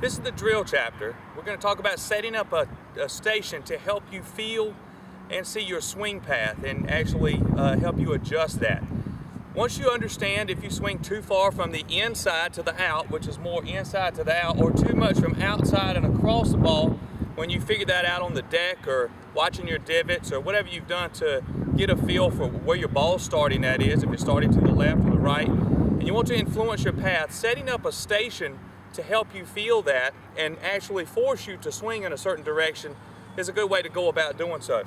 This is the drill chapter. We're going to talk about setting up a station to help you feel and see your swing path and actually help you adjust that. Once you understand if you swing too far from the inside to the out, which is more inside to the out, or too much from outside and across the ball, when you figure that out on the deck or watching your divots or whatever you've done to get a feel for where your ball's starting at is, if it's starting to the left or the right, and you want to influence your path, setting up a station to help you feel that and actually force you to swing in a certain direction is a good way to go about doing so.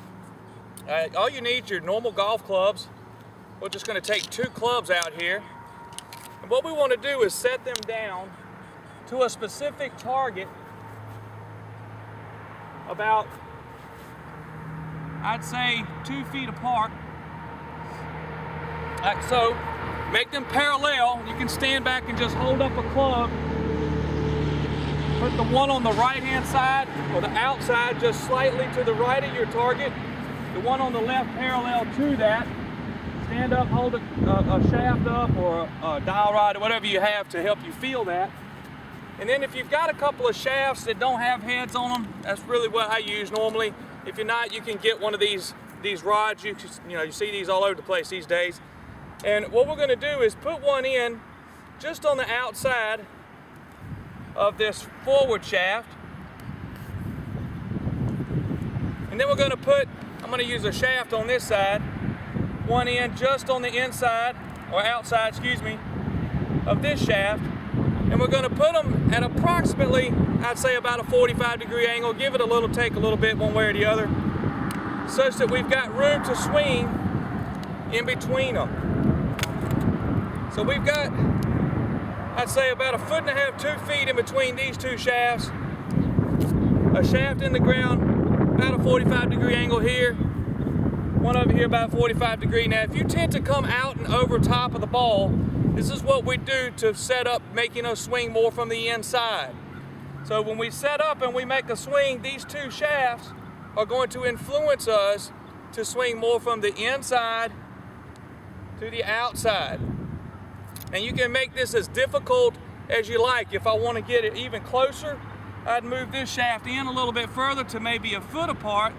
All you need is your normal golf clubs. We're just going to take 2 clubs out here, and what we want to do is set them down to a specific target about, I'd say, 2 feet apart. Like so. Make them parallel. You can stand back and just hold up a club. Put the one on the right hand side or the outside just slightly to the right of your target. The one on the left parallel to that. Stand up, hold a shaft up or a dial rod or whatever you have to help you feel that. And then if you've got a couple of shafts that don't have heads on them, that's really what I use normally. If you're not, you can get one of these rods. You see these all over the place these days. And what we're going to do is put one in just on the outside of this forward shaft. And then we're going to I'm going to use a shaft on this side, one in just on the inside, or outside, excuse me, of this shaft. And we're going to put them at approximately, I'd say about a 45-degree angle, give it a little, take a little bit one way or the other, such that we've got room to swing in between them. So we've got, I'd say about 1.5 to 2 feet in between these 2 shafts, a shaft in the ground, about a 45-degree angle here, one over here about 45 degree. Now if you tend to come out and over top of the ball, this is what we do to set up making us swing more from the inside. So when we set up and we make a swing, these 2 shafts are going to influence us to swing more from the inside to the outside. And you can make this as difficult as you like. If I want to get it even closer, I'd move this shaft in a little bit further to maybe a foot apart.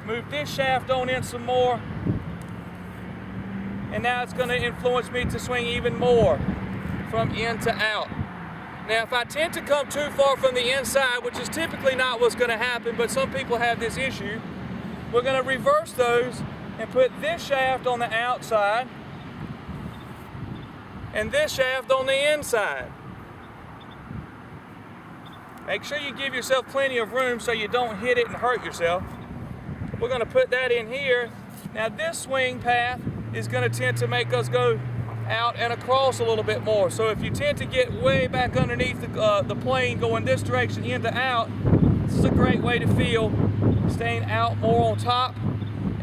Move this shaft on in some more. And now it's going to influence me to swing even more from in to out. Now if I tend to come too far from the inside, which is typically not what's going to happen, but some people have this issue, we're going to reverse those and put this shaft on the outside and this shaft on the inside. Make sure you give yourself plenty of room so you don't hit it and hurt yourself. We're going to put that in here. Now this swing path is going to tend to make us go out and across a little bit more. So if you tend to get way back underneath the plane going this direction into out, this is a great way to feel staying out more on top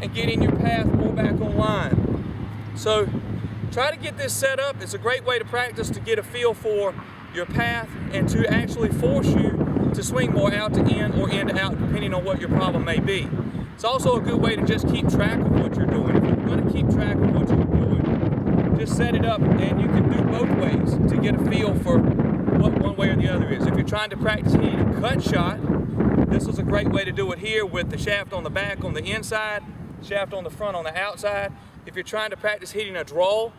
and getting your path more back on line. So try to get this set up. It's a great way to practice to get a feel for your path and to actually force you to swing more out to in or in to out depending on what your problem may be. It's also a good way to just keep track of what you're doing. If you're going to keep track of what you're doing, just set it up and you can do both ways to get a feel for what one way or the other is. If you're trying to practice hitting a cut shot, this is a great way to do it here with the shaft on the back on the inside, shaft on the front on the outside. If you're trying to practice hitting a draw,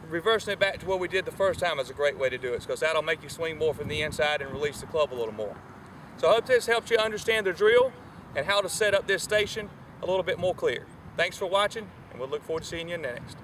reversing it back to what we did the first time is a great way to do it, because that'll make you swing more from the inside and release the club a little more. So I hope this helps you understand the drill and how to set up this station a little bit more clear. Thanks for watching, and we'll look forward to seeing you in the next.